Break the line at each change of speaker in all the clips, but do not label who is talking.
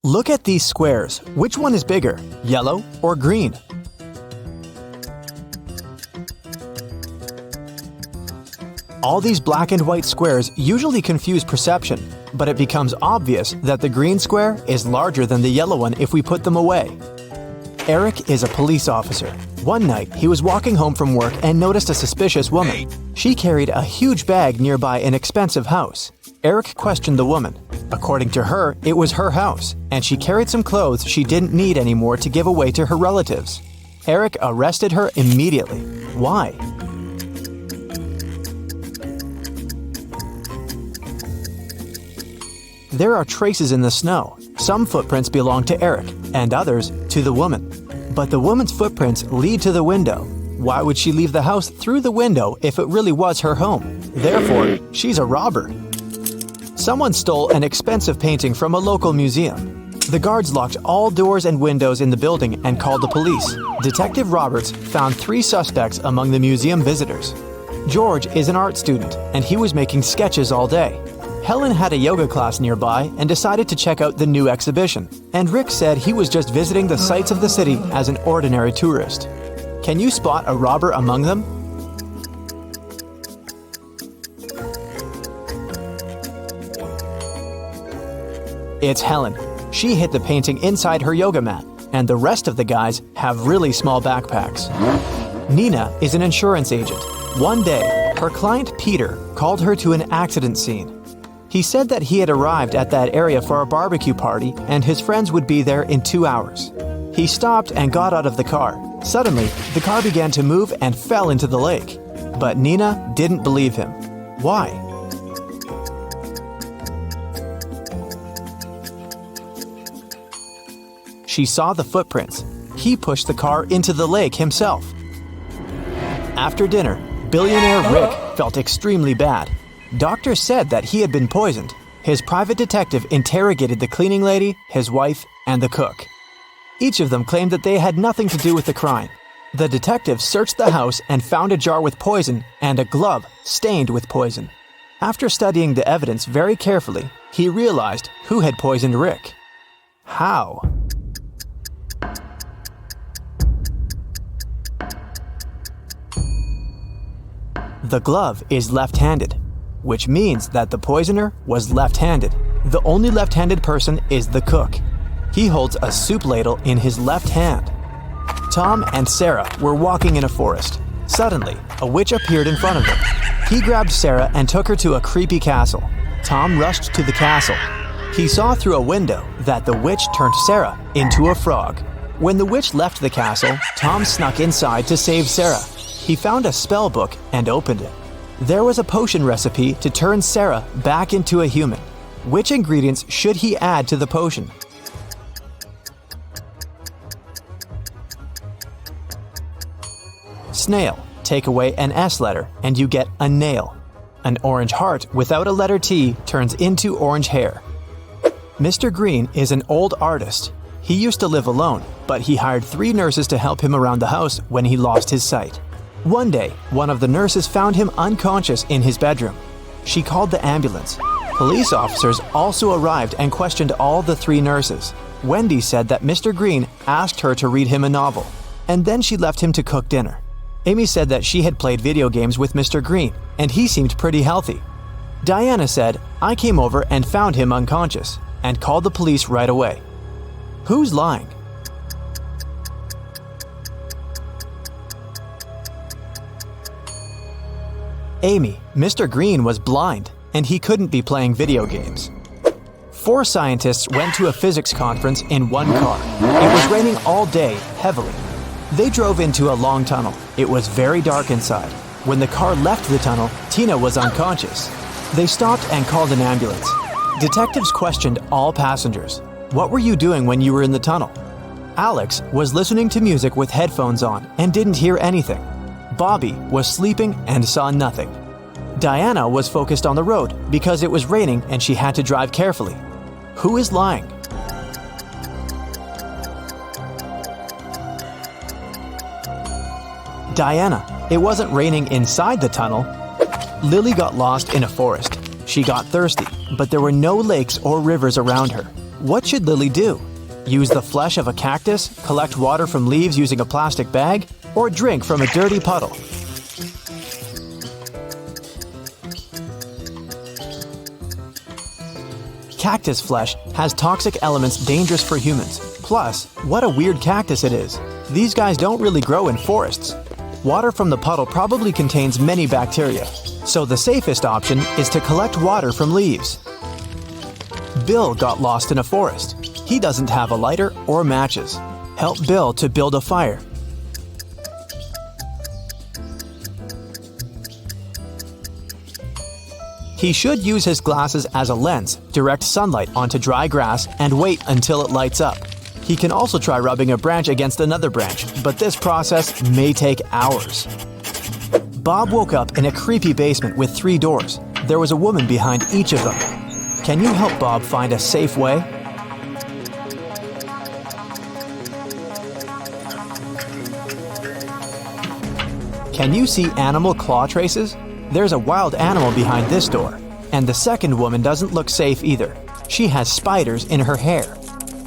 Look at these squares. Which one is bigger, yellow or green? All these black and white squares usually confuse perception, but it becomes obvious that the green square is larger than the yellow one if we put them away. Eric is a police officer. One night, he was walking home from work and noticed a suspicious woman. She carried a huge bag nearby an expensive house. Eric questioned the woman. According to her, it was her house, and she carried some clothes she didn't need anymore to give away to her relatives. Eric arrested her immediately. Why? There are traces in the snow. Some footprints belong to Eric, and others to the woman. But the woman's footprints lead to the window. Why would she leave the house through the window if it really was her home? Therefore, she's a robber. Someone stole an expensive painting from a local museum. The guards locked all doors and windows in the building and called the police. Detective Roberts found 3 suspects among the museum visitors. George is an art student, and he was making sketches all day. Helen had a yoga class nearby and decided to check out the new exhibition. And Rick said he was just visiting the sights of the city as an ordinary tourist. Can you spot a robber among them? It's Helen. She hid the painting inside her yoga mat, and the rest of the guys have really small backpacks. Nina is an insurance agent. One day, her client Peter called her to an accident scene. He said that he had arrived at that area for a barbecue party and his friends would be there in 2 hours. He stopped and got out of the car. Suddenly, the car began to move and fell into the lake. But Nina didn't believe him. Why? She saw the footprints. He pushed the car into the lake himself. After dinner, billionaire Rick felt extremely bad. Doctors said that he had been poisoned. His private detective interrogated the cleaning lady, his wife, and the cook. Each of them claimed that they had nothing to do with the crime. The detective searched the house and found a jar with poison and a glove stained with poison. After studying the evidence very carefully, he realized who had poisoned Rick. How? The glove is left-handed, which means that the poisoner was left-handed. The only left-handed person is the cook. He holds a soup ladle in his left hand. Tom and Sarah were walking in a forest. Suddenly, a witch appeared in front of them. He grabbed Sarah and took her to a creepy castle. Tom rushed to the castle. He saw through a window that the witch turned Sarah into a frog. When the witch left the castle, Tom snuck inside to save Sarah. He found a spell book and opened it. There was a potion recipe to turn Sarah back into a human. Which ingredients should he add to the potion? Snail. Take away an S letter and you get a nail. An orange heart without a letter T turns into orange hair. Mr. Green is an old artist. He used to live alone, but he hired 3 nurses to help him around the house when he lost his sight. One day, one of the nurses found him unconscious in his bedroom. She called the ambulance. Police officers also arrived and questioned all the 3 nurses. Wendy said that Mr. Green asked her to read him a novel, and then she left him to cook dinner. Amy said that she had played video games with Mr. Green, and he seemed pretty healthy. Diana said, "I came over and found him unconscious," and called the police right away. Who's lying? Amy. Mr. Green was blind, and he couldn't be playing video games. 4 scientists went to a physics conference in one car. It was raining all day, heavily. They drove into a long tunnel. It was very dark inside. When the car left the tunnel, Tina was unconscious. They stopped and called an ambulance. Detectives questioned all passengers. What were you doing when you were in the tunnel? Alex was listening to music with headphones on and didn't hear anything. Bobby was sleeping and saw nothing. Diana was focused on the road because it was raining and she had to drive carefully. Who is lying? Diana. It wasn't raining inside the tunnel. Lily got lost in a forest. She got thirsty, but there were no lakes or rivers around her. What should Lily do? Use the flesh of a cactus, collect water from leaves using a plastic bag, or drink from a dirty puddle? Cactus flesh has toxic elements dangerous for humans. Plus, what a weird cactus it is. These guys don't really grow in forests. Water from the puddle probably contains many bacteria, so the safest option is to collect water from leaves. Bill got lost in a forest. He doesn't have a lighter or matches. Help Bill to build a fire. He should use his glasses as a lens, direct sunlight onto dry grass, and wait until it lights up. He can also try rubbing a branch against another branch, but this process may take hours. Bob woke up in a creepy basement with 3 doors. There was a woman behind each of them. Can you help Bob find a safe way? Can you see animal claw traces? There's a wild animal behind this door. And the second woman doesn't look safe either. She has spiders in her hair.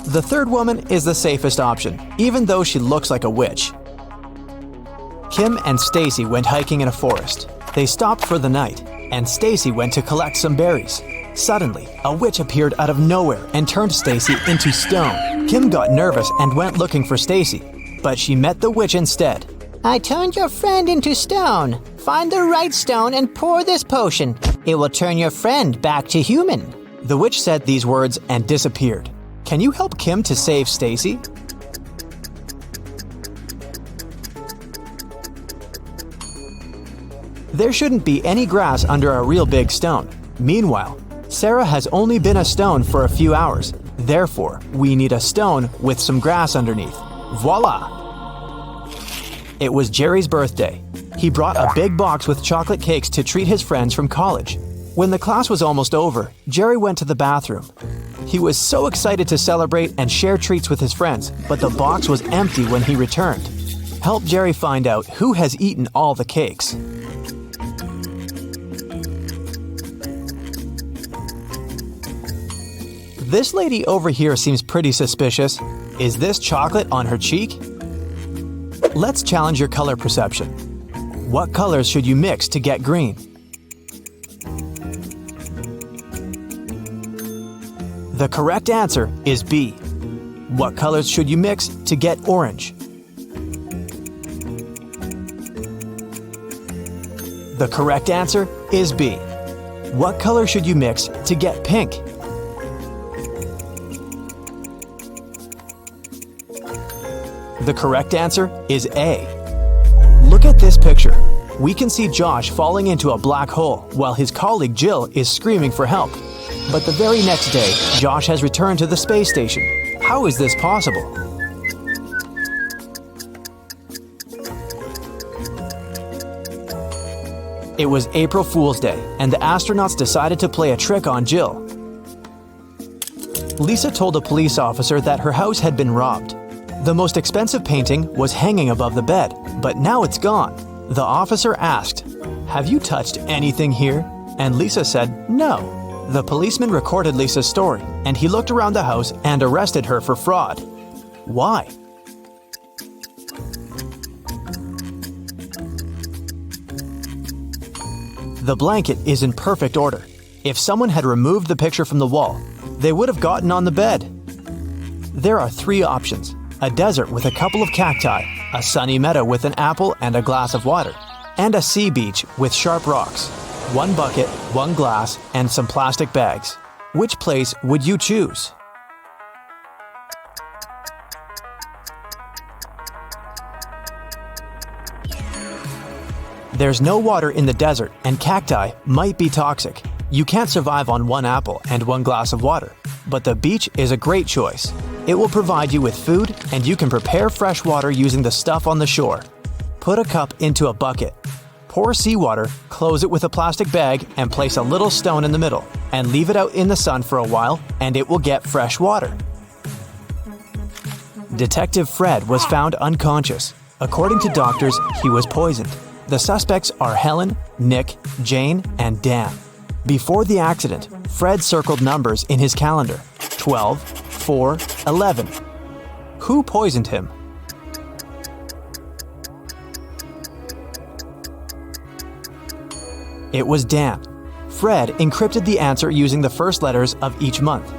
The third woman is the safest option, even though she looks like a witch. Kim and Stacy went hiking in a forest. They stopped for the night, and Stacy went to collect some berries. Suddenly, a witch appeared out of nowhere and turned Stacy into stone. Kim got nervous and went looking for Stacy, but she met the witch instead.
I turned your friend into stone. Find the right stone and pour this potion. It will turn your friend back to human.
The witch said these words and disappeared. Can you help Kim to save Stacy? There shouldn't be any grass under a real big stone. Meanwhile, Sarah has only been a stone for a few hours. Therefore, we need a stone with some grass underneath. Voila! It was Jerry's birthday. He brought a big box with chocolate cakes to treat his friends from college. When the class was almost over, Jerry went to the bathroom. He was so excited to celebrate and share treats with his friends, but the box was empty when he returned. Help Jerry find out who has eaten all the cakes. This lady over here seems pretty suspicious. Is this chocolate on her cheek? Let's challenge your color perception. What colors should you mix to get green? The correct answer is B. What colors should you mix to get orange? The correct answer is B. What color should you mix to get pink? The correct answer is A. Look at this picture. We can see Josh falling into a black hole while his colleague Jill is screaming for help. But the very next day, Josh has returned to the space station. How is this possible? It was April Fool's Day, and the astronauts decided to play a trick on Jill. Lisa told a police officer that her house had been robbed. The most expensive painting was hanging above the bed, but now it's gone. The officer asked, "Have you touched anything here?" And Lisa said, "No." The policeman recorded Lisa's story, and he looked around the house and arrested her for fraud. Why? The blanket is in perfect order. If someone had removed the picture from the wall, they would have gotten on the bed. There are 3 options: a desert with a couple of cacti, a sunny meadow with an apple and a glass of water, and a sea beach with sharp rocks. 1 bucket, 1 glass, and some plastic bags. Which place would you choose? There's no water in the desert, and cacti might be toxic. You can't survive on 1 apple and 1 glass of water, but the beach is a great choice. It will provide you with food, and you can prepare fresh water using the stuff on the shore. Put a cup into a bucket. Pour seawater, close it with a plastic bag, and place a little stone in the middle, and leave it out in the sun for a while, and it will get fresh water. Detective Fred was found unconscious. According to doctors, he was poisoned. The suspects are Helen, Nick, Jane, and Dan. Before the accident, Fred circled numbers in his calendar: 12, 4, 11. Who poisoned him? It was Dan. Fred encrypted the answer using the first letters of each month.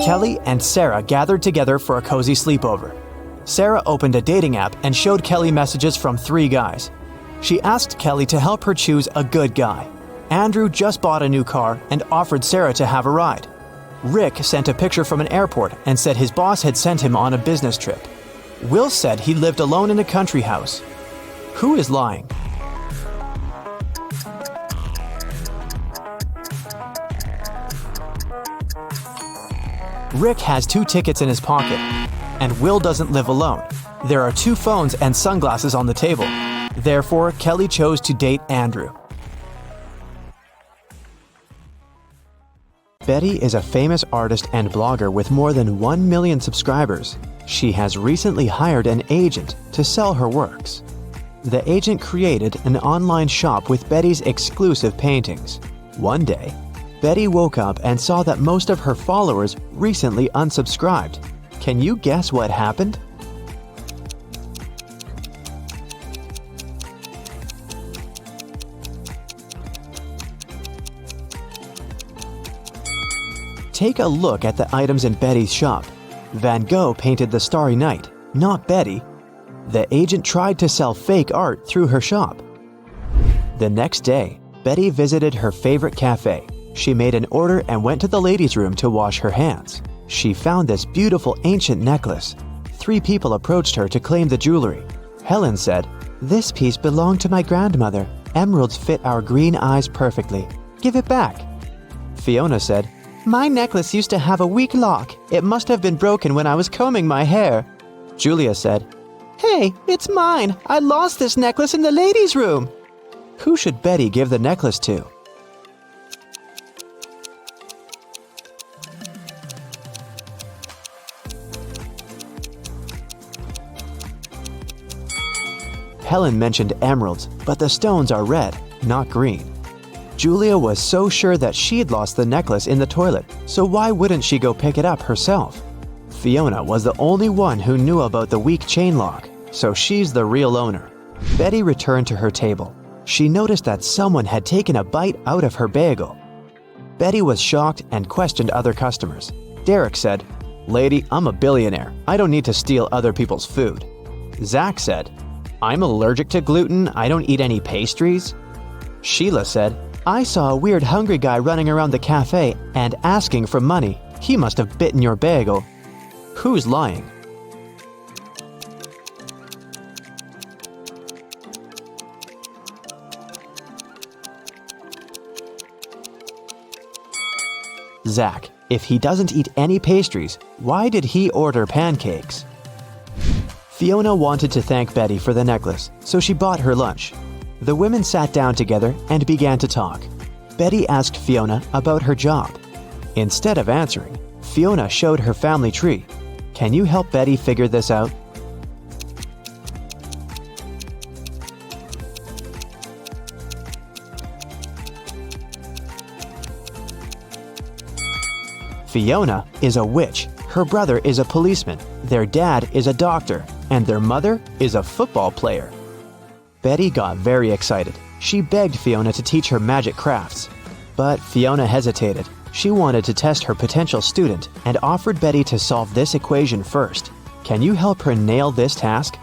Kelly and Sarah gathered together for a cozy sleepover. Sarah opened a dating app and showed Kelly messages from 3 guys. She asked Kelly to help her choose a good guy. Andrew just bought a new car and offered Sarah to have a ride. Rick sent a picture from an airport and said his boss had sent him on a business trip. Will said he lived alone in a country house. Who is lying? Rick has 2 tickets in his pocket, and Will doesn't live alone. There are 2 phones and sunglasses on the table. Therefore, Kelly chose to date Andrew. Betty is a famous artist and blogger with more than 1 million subscribers. She has recently hired an agent to sell her works. The agent created an online shop with Betty's exclusive paintings. One day, Betty woke up and saw that most of her followers recently unsubscribed. Can you guess what happened? Take a look at the items in Betty's shop. Van Gogh painted the Starry Night, not Betty. The agent tried to sell fake art through her shop. The next day, Betty visited her favorite cafe. She made an order and went to the ladies' room to wash her hands. She found this beautiful ancient necklace. 3 people approached her to claim the jewelry. Helen said, "This piece belonged to my grandmother. Emeralds fit our green eyes perfectly. Give it back." Fiona said, "My necklace used to have a weak lock. It must have been broken when I was combing my hair." Julia said, "Hey, it's mine. I lost this necklace in the ladies' room." Who should Betty give the necklace to? Helen mentioned emeralds, but the stones are red, not green. Julia was so sure that she'd lost the necklace in the toilet, so why wouldn't she go pick it up herself? Fiona was the only one who knew about the weak chain lock, so she's the real owner. Betty returned to her table. She noticed that someone had taken a bite out of her bagel. Betty was shocked and questioned other customers. Derek said, "Lady, I'm a billionaire. I don't need to steal other people's food." Zach said, "I'm allergic to gluten. I don't eat any pastries." Sheila said, "I saw a weird hungry guy running around the cafe and asking for money. He must have bitten your bagel." Who's lying? Zach, if he doesn't eat any pastries, why did he order pancakes? Fiona wanted to thank Betty for the necklace, so she bought her lunch. The women sat down together and began to talk. Betty asked Fiona about her job. Instead of answering, Fiona showed her family tree. Can you help Betty figure this out? Fiona is a witch, her brother is a policeman, their dad is a doctor, and their mother is a football player. Betty got very excited. She begged Fiona to teach her magic crafts. But Fiona hesitated. She wanted to test her potential student and offered Betty to solve this equation first. Can you help her nail this task?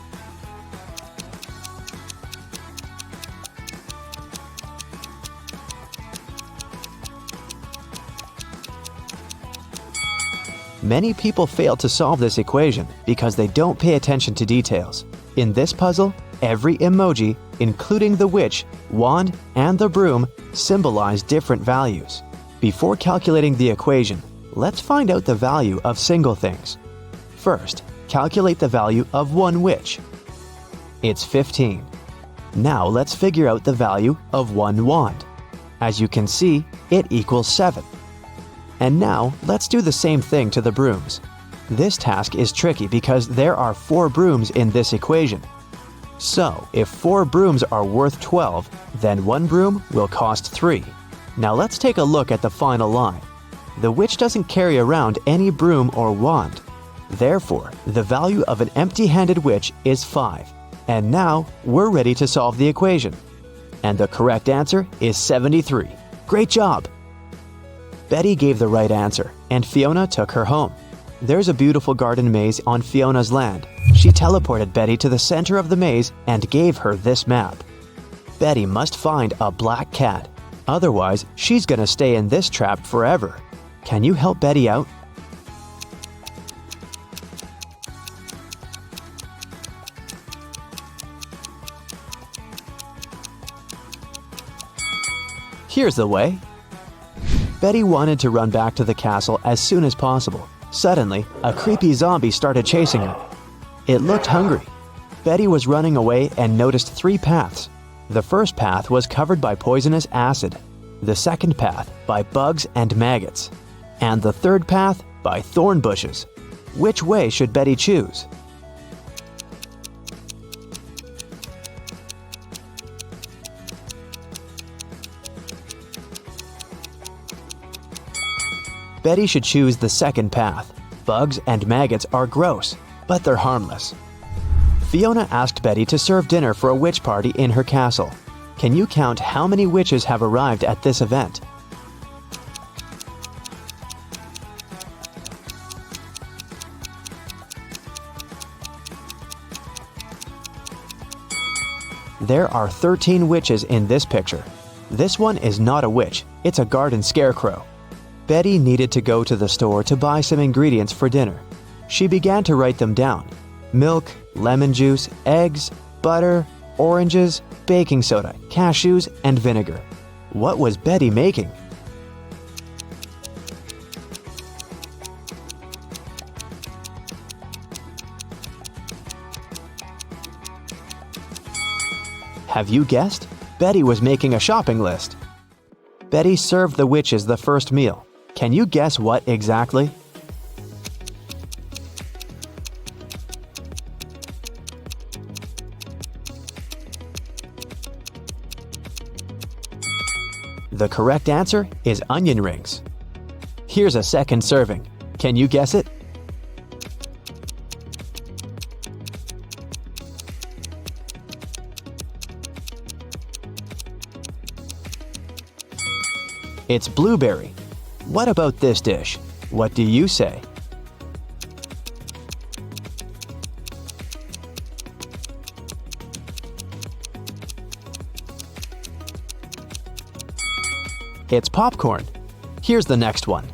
Many people fail to solve this equation because they don't pay attention to details. In this puzzle, every emoji, including the witch, wand, and the broom, symbolize different values. Before calculating the equation, let's find out the value of single things. First, calculate the value of one witch. It's 15. Now let's figure out the value of one wand. As you can see, it equals 7. And now, let's do the same thing to the brooms. This task is tricky because there are 4 brooms in this equation. So, if 4 brooms are worth 12, then 1 broom will cost 3. Now let's take a look at the final line. The witch doesn't carry around any broom or wand. Therefore, the value of an empty-handed witch is 5. And now, we're ready to solve the equation. And the correct answer is 73. Great job! Betty gave the right answer, and Fiona took her home. There's a beautiful garden maze on Fiona's land. She teleported Betty to the center of the maze and gave her this map. Betty must find a black cat. Otherwise, she's gonna stay in this trap forever. Can you help Betty out? Here's the way. Betty wanted to run back to the castle as soon as possible. Suddenly, a creepy zombie started chasing her. It looked hungry. Betty was running away and noticed 3 paths. The first path was covered by poisonous acid, the second path by bugs and maggots, and the third path by thorn bushes. Which way should Betty choose? Betty should choose the second path. Bugs and maggots are gross, but they're harmless. Fiona asked Betty to serve dinner for a witch party in her castle. Can you count how many witches have arrived at this event? There are 13 witches in this picture. This one is not a witch, it's a garden scarecrow. Betty needed to go to the store to buy some ingredients for dinner. She began to write them down: milk, lemon juice, eggs, butter, oranges, baking soda, cashews, and vinegar. What was Betty making? Have you guessed? Betty was making a shopping list. Betty served the witches the first meal. Can you guess what exactly? The correct answer is onion rings. Here's a second serving. Can you guess it? It's blueberry. What about this dish? What do you say? It's popcorn. Here's the next one.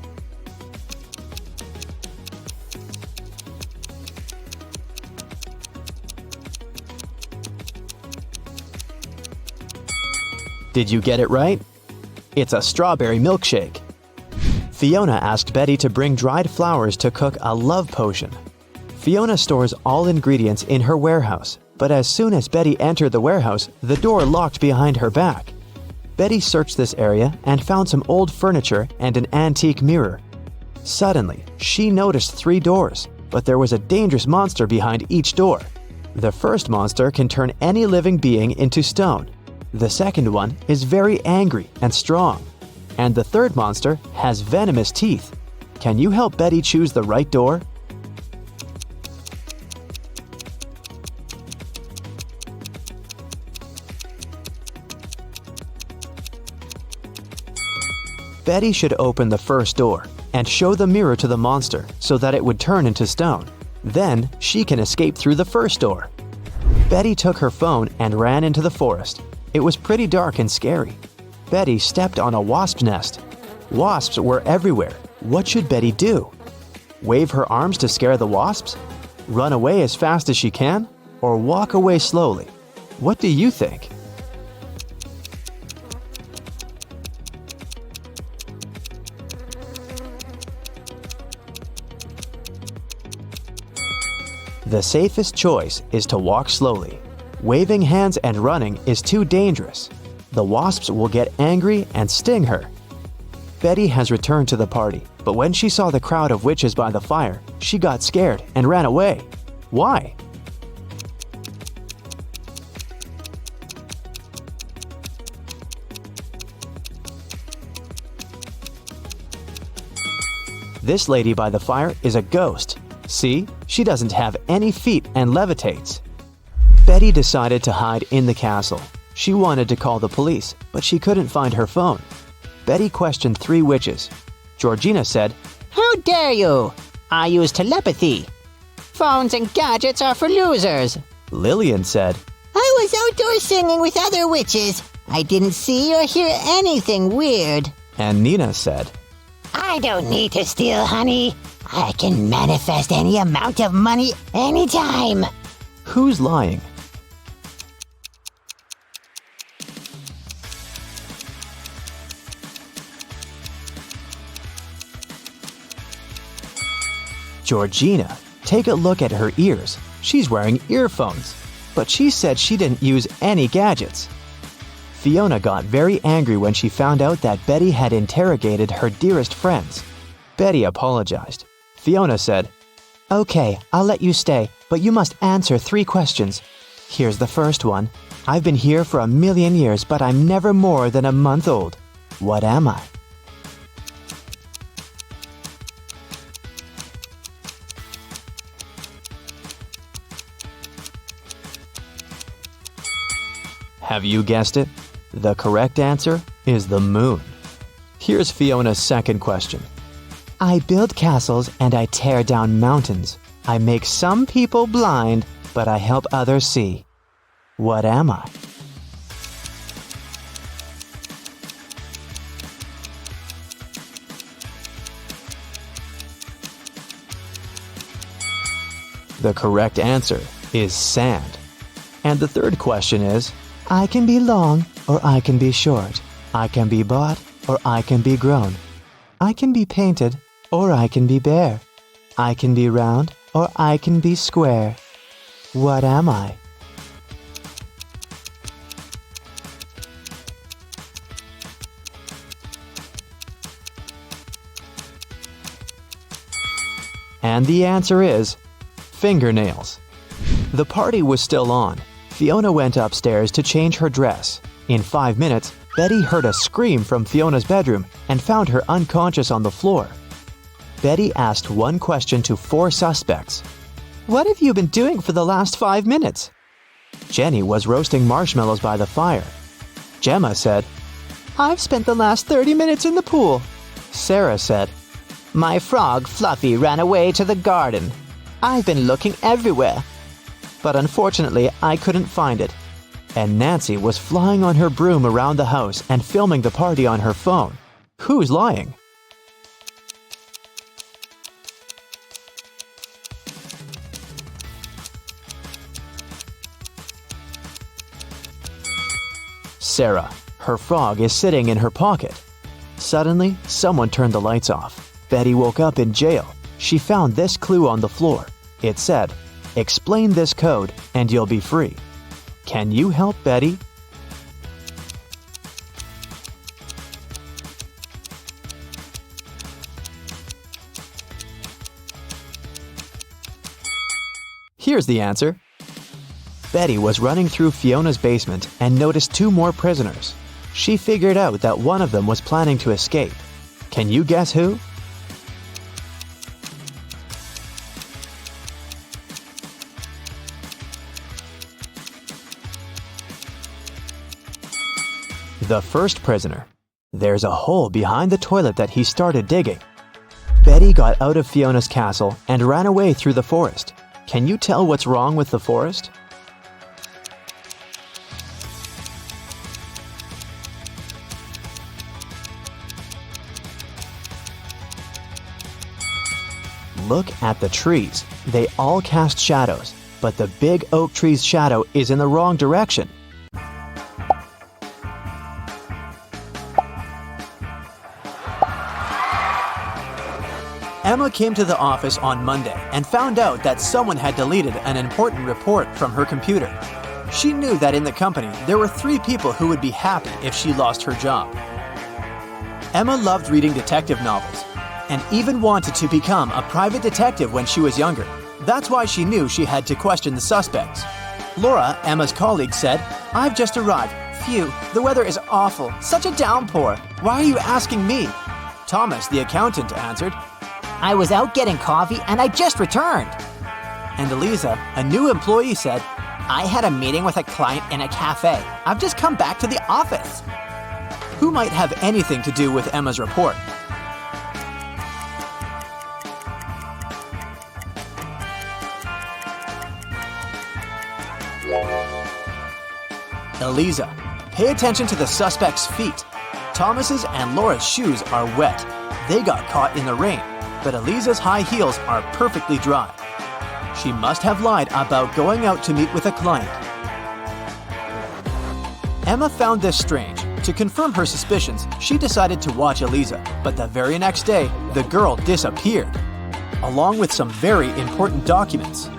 Did you get it right? It's a strawberry milkshake. Fiona asked Betty to bring dried flowers to cook a love potion. Fiona stores all ingredients in her warehouse, but as soon as Betty entered the warehouse, the door locked behind her back. Betty searched this area and found some old furniture and an antique mirror. Suddenly, she noticed 3 doors, but there was a dangerous monster behind each door. The first monster can turn any living being into stone. The second one is very angry and strong. And the third monster has venomous teeth. Can you help Betty choose the right door? Betty should open the first door and show the mirror to the monster so that it would turn into stone. Then she can escape through the first door. Betty took her phone and ran into the forest. It was pretty dark and scary. Betty stepped on a wasp nest. Wasps were everywhere. What should Betty do? Wave her arms to scare the wasps? Run away as fast as she can? Or walk away slowly? What do you think? The safest choice is to walk slowly. Waving hands and running is too dangerous. The wasps will get angry and sting her. Betty has returned to the party, but when she saw the crowd of witches by the fire, she got scared and ran away. Why? This lady by the fire is a ghost. See, she doesn't have any feet and levitates. Betty decided to hide in the castle. She wanted to call the police, but she couldn't find her phone. Betty questioned 3 witches. Georgina said,
How dare you? I use telepathy. Phones and gadgets are for losers.
Lillian said,
I was outdoors singing with other witches. I didn't see or hear anything weird.
and Nina said,
I don't need to steal honey. I can manifest any amount of money anytime.
Who's lying? Georgina, take a look at her ears. She's wearing earphones, but she said she didn't use any gadgets. Fiona got very angry when she found out that Betty had interrogated her dearest friends. Betty apologized. Fiona said, Okay, I'll let you stay, but you must answer 3 questions. Here's the first one. I've been here for 1,000,000 years, but I'm never more than a month old. What am I? Have you guessed it? The correct answer is the moon. Here's Fiona's second question. I build castles and I tear down mountains. I make some people blind, but I help others see. What am I? The correct answer is sand. And the third question is, I can be long or I can be short. I can be bought or I can be grown. I can be painted or I can be bare. I can be round or I can be square. What am I? And the answer is fingernails. The party was still on. Fiona went upstairs to change her dress. In 5 minutes, Betty heard a scream from Fiona's bedroom and found her unconscious on the floor. Betty asked one question to 4 suspects. What have you been doing for the last 5 minutes? Jenny was roasting marshmallows by the fire. Gemma said, I've spent the last 30 minutes in the pool. Sarah said, My frog Fluffy ran away to the garden. I've been looking everywhere. But unfortunately, I couldn't find it. And Nancy was flying on her broom around the house and filming the party on her phone. Who's lying? Sarah. Her frog is sitting in her pocket. Suddenly, someone turned the lights off. Betty woke up in jail. She found this clue on the floor. It said, Explain this code and you'll be free. Can you help Betty? Here's the answer. Betty was running through Fiona's basement and noticed 2 more prisoners. She figured out that one of them was planning to escape. Can you guess who? The first prisoner. There's a hole behind the toilet that he started digging. Betty got out of Fiona's castle and ran away through the forest. Can you tell what's wrong with the forest? Look at the trees. They all cast shadows, but the big oak tree's shadow is in the wrong direction. Emma came to the office on Monday and found out that someone had deleted an important report from her computer. She knew that in the company there were 3 people who would be happy if she lost her job. Emma loved reading detective novels and even wanted to become a private detective when she was younger. That's why she knew she had to question the suspects. Laura, Emma's colleague, said, I've just arrived. Phew, the weather is awful. Such a downpour. Why are you asking me? Thomas, the accountant, answered,
I was out getting coffee and I just returned.
And Eliza, a new employee, said,
I had a meeting with a client in a cafe. I've just come back to the office.
Who might have anything to do with Emma's report? Eliza, pay attention to the suspect's feet. Thomas's and Laura's shoes are wet. They got caught in the rain, but Eliza's high heels are perfectly dry. She must have lied about going out to meet with a client. Emma found this strange. To confirm her suspicions, she decided to watch Eliza, but the very next day, the girl disappeared, along with some very important documents.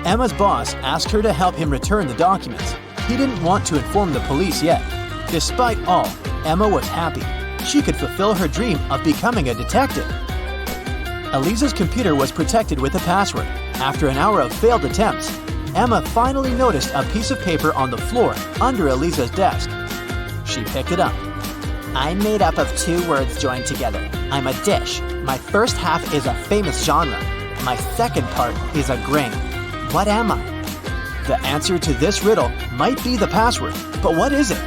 Emma's boss asked her to help him return the documents. He didn't want to inform the police yet. Despite all, Emma was happy. She could fulfill her dream of becoming a detective. Eliza's computer was protected with a password. After an hour of failed attempts, Emma finally noticed a piece of paper on the floor under Eliza's desk. She picked it up.
I'm made up of two words joined together. I'm a dish. My first half is a famous genre. My second part is a grain. What am I?
The answer to this riddle might be the password, but what is it?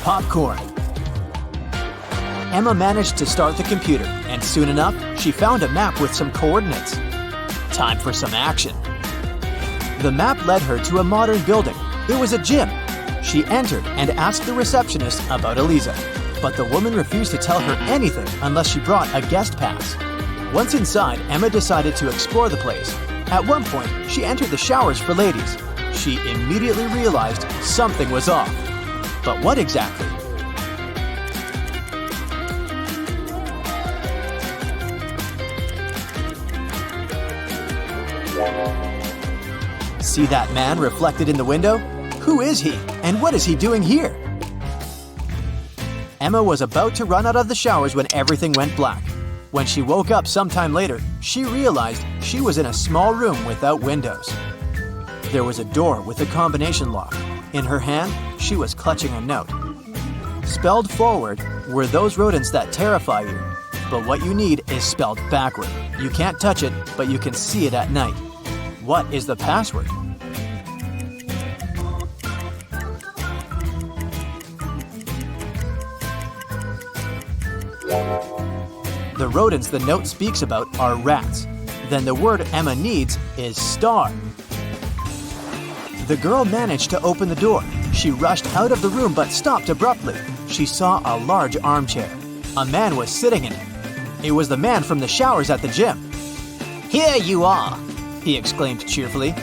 Popcorn. Emma managed to start the computer, and soon enough, she found a map with some coordinates. Time for some action. The map led her to a modern building. It was a gym. She entered and asked the receptionist about Eliza, but the woman refused to tell her anything unless she brought a guest pass. Once inside, Emma decided to explore the place. At one point, she entered the showers for ladies. She immediately realized something was off. But what exactly? See that man reflected in the window? Who is he, and what is he doing here? Emma was about to run out of the showers when everything went black. When she woke up sometime later, she realized she was in a small room without windows. There was a door with a combination lock. In her hand, she was clutching a note. Spelled forward were those rodents that terrify you. But what you need is spelled backward. You can't touch it, but you can see it at night. What is the password? The rodents the note speaks about are rats. Then the word Emma needs is star. The girl managed to open the door. She rushed out of the room but stopped abruptly. She saw a large armchair. A man was sitting in it. It was the man from the showers at the gym.
Here you are,
he exclaimed cheerfully.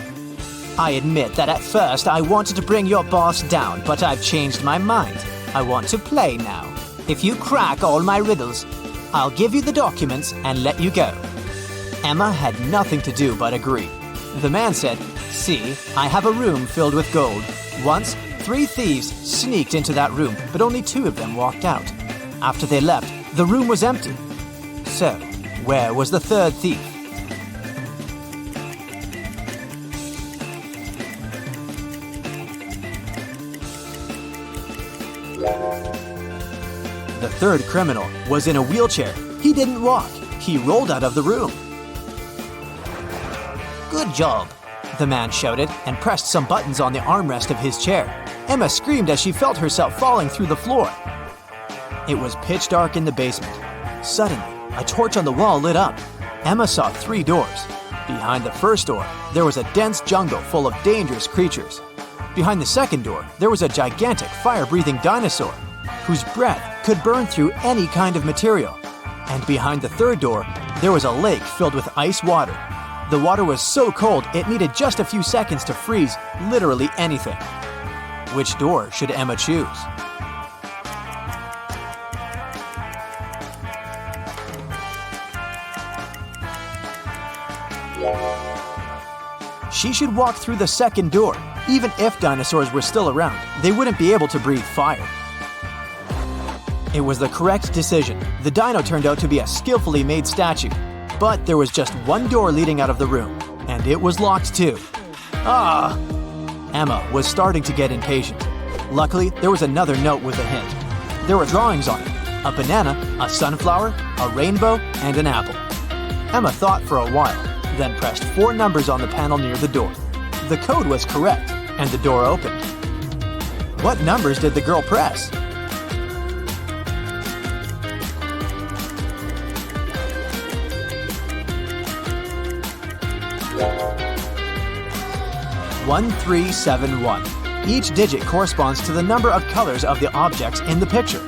I admit that at first I wanted to bring your boss down, but I've changed my mind. I want to play now. If you crack all my riddles, I'll give you the documents and let you go.
Emma had nothing to do but agree. The man said, See, I have a room filled with gold. Once, 3 thieves sneaked into that room, but only 2 of them walked out. After they left, the room was empty. So, where was the 3rd thief? The 3rd criminal was in a wheelchair. He didn't walk. He rolled out of the room.
Good job,
the man shouted and pressed some buttons on the armrest of his chair. Emma screamed as she felt herself falling through the floor. It was pitch dark in the basement. Suddenly, a torch on the wall lit up. Emma saw 3 doors. Behind the first door, there was a dense jungle full of dangerous creatures. Behind the second door, there was a gigantic fire-breathing dinosaur whose breath could burn through any kind of material. And behind the third door, there was a lake filled with ice water. The water was so cold it needed just a few seconds to freeze literally anything. Which door should Emma choose? She should walk through the second door. Even if dinosaurs were still around, they wouldn't be able to breathe fire. It was the correct decision. The dino turned out to be a skillfully made statue. But there was just one door leading out of the room, and it was locked too. Ah! Emma was starting to get impatient. Luckily, there was another note with a hint. There were drawings on it: a banana, a sunflower, a rainbow, and an apple. Emma thought for a while, then pressed 4 numbers on the panel near the door. The code was correct, and the door opened. What numbers did the girl press? One, 3, 7, 1. Each digit corresponds to the number of colors of the objects in the picture.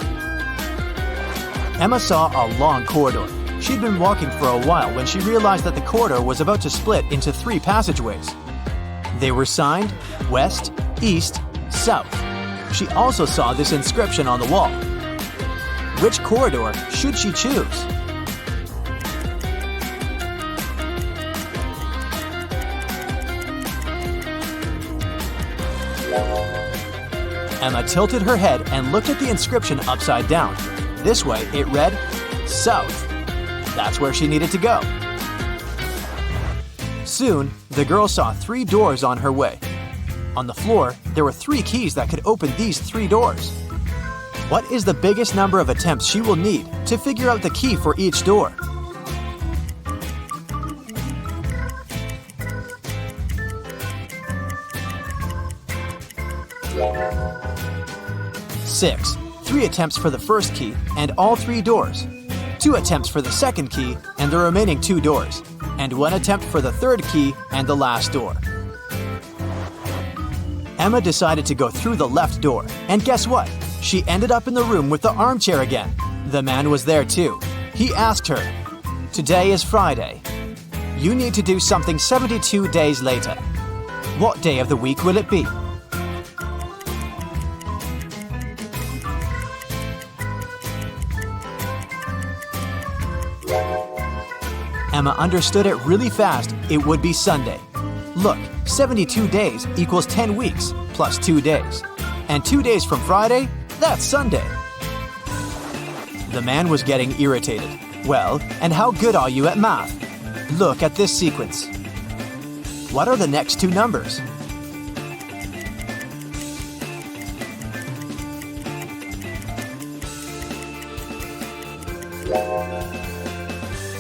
Emma saw a long corridor. She'd been walking for a while when she realized that the corridor was about to split into 3 passageways. They were signed West, East, South. She also saw this inscription on the wall. Which corridor should she choose? Emma tilted her head and looked at the inscription upside down. This way, it read, South. That's where she needed to go. Soon, the girl saw 3 doors on her way. On the floor, there were 3 keys that could open these 3 doors. What is the biggest number of attempts she will need to figure out the key for each door? Six. 3 attempts for the first key and all 3 doors. 2 attempts for the second key and the remaining 2 doors. And 1 attempt for the third key and the last door. Emma decided to go through the left door, and guess what? She ended up in the room with the armchair again. The man was there too. He asked her, "Today is Friday. You need to do something 72 days later. What day of the week will it be?" Emma understood it really fast. It would be Sunday. Look, 72 days equals 10 weeks plus 2 days. And 2 days from Friday, that's Sunday. The man was getting irritated. "Well, and how good are you at math? Look at this sequence. What are the next 2 numbers?"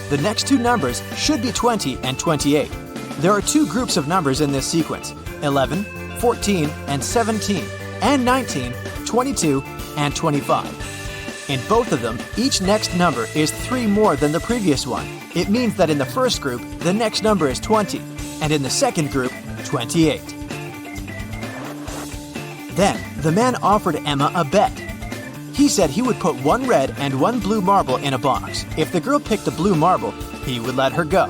The next 2 numbers should be 20 and 28. There are 2 groups of numbers in this sequence: 11, 14, and 17, and 19, 22, and 25. In both of them, each next number is 3 more than the previous one. It means that in the first group, the next number is 20, and in the second group, 28. Then, the man offered Emma a bet. He said he would put 1 red and 1 blue marble in a box. If the girl picked the blue marble, he would let her go.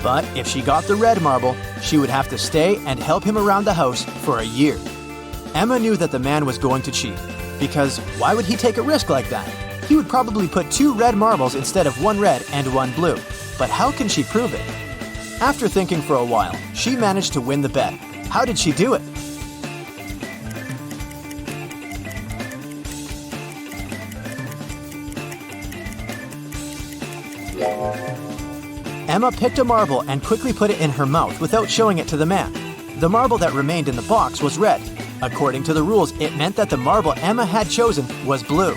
But if she got the red marble, she would have to stay and help him around the house for a year. Emma knew that the man was going to cheat, because why would he take a risk like that? He would probably put 2 red marbles instead of 1 red and 1 blue. But how can she prove it? After thinking for a while, she managed to win the bet. How did she do it? Emma picked a marble and quickly put it in her mouth without showing it to the man. The marble that remained in the box was red. According to the rules, it meant that the marble Emma had chosen was blue.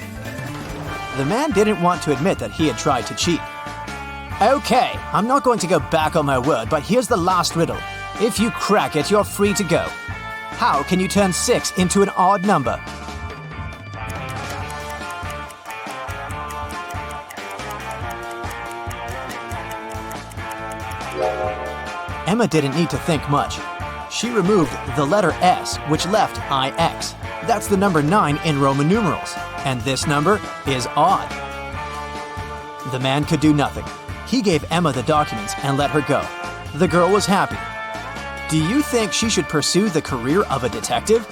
The man didn't want to admit that he had tried to cheat. "Okay, I'm not going to go back on my word, but here's the last riddle. If you crack it, you're free to go. How can you turn 6 into an odd number?" Emma didn't need to think much. She removed the letter S, which left IX. That's the number 9 in Roman numerals, and this number is odd. The man could do nothing. He gave Emma the documents and let her go. The girl was happy. Do you think she should pursue the career of a detective?